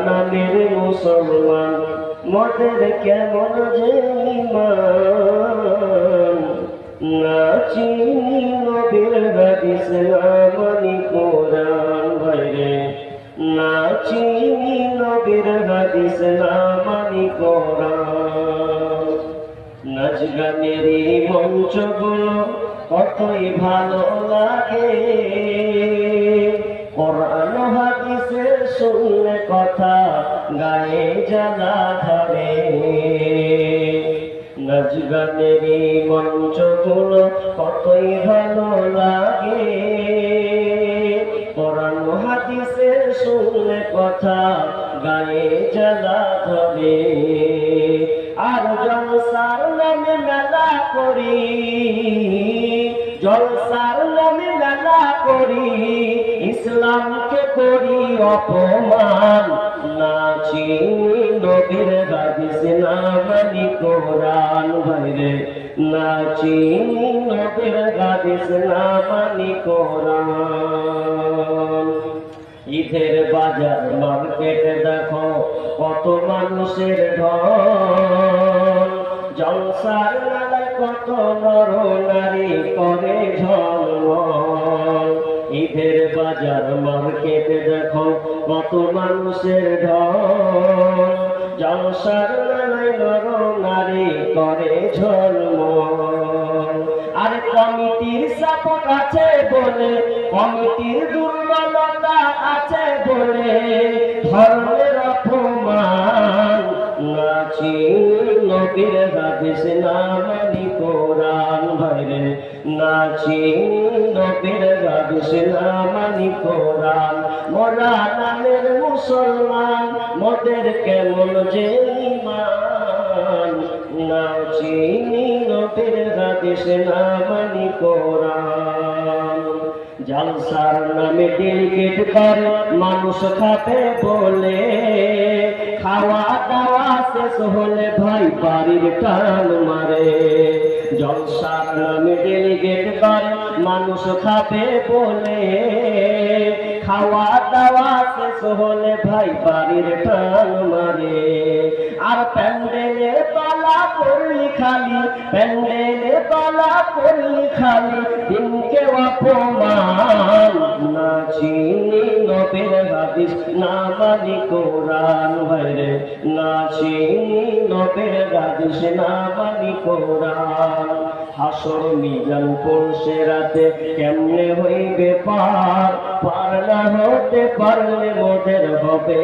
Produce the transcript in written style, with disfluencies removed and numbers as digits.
নামের মুসলমান মোদের কেমন যে ঈমান না চিনি নবীর হাদিস না মানি কোরআন ভাইরে না চিনি নবীর হাদিস না মানি কোরআন নাচ গানের মঞ্চগুলো কতই ভালো লাগে কোরআন হাদিসে শুনলে কথা গায়ে জ্বালা ধরে নাচ গানের মঞ্চগুলো কতই ভালো লাগে কোরআন হাদিসে শুনলে কথা গায়ে জ্বালা ধরে আর জলসার নামে মেলা করি জলসার নামে মেলা করি ইসলামকে করি অপমান না চিনি নবীর হাদিস না মানি কোরআন ভাইরে না চিনি নবীর হাদিস না মানি কোরআন ঈদের বাজার মার্কেটে দেখো কত মানুষের ঢল জলসার মেলায় কত নর নারী করে ঝলমল ঈদের বাজার মার্কেটে দেখো কত মানুষের ঢল জলসার মেলায় নর নারী করে ঝলমল আর কমিটির সাপোর্ট আছে বলে কমিটির দুর্বলতা আছে বলে ধর্মের অপমান না চিনি নবীর হাদিস না মানি কোরআন ভাইরে না চিনি নবীর হাদিস না মানি কোরআন মোরা নামের মুসলমান মোদের কেমন যে ঈমান না চিনি নবীর হাদিস না মানি কোরআন জলসার নামে ডেলিগেট করে মানুষ খাবে বলে খাওয়া দাওয়া শেষ হলে ভাই বাড়ির টান মারে জলসার নামে ডেলিগেট করে মানুষ খাবে বলে খাওয়া দাওয়া শেষ হলে ভাই বাড়ির টান মারে আর প্যান্ডেলে পালা করলি খালি প্যান্ডেলে পালা করলি খালি দিনকে অপমান না চিনি নবীর হাদিস না মানি কোরআন ভাইরে না চিনি নবীর হাদিস না মানি কোরআন হাসর মিজান পড়ছে রাতে কেমনে হইবে পার পার না হতে পারলে মোদের হবে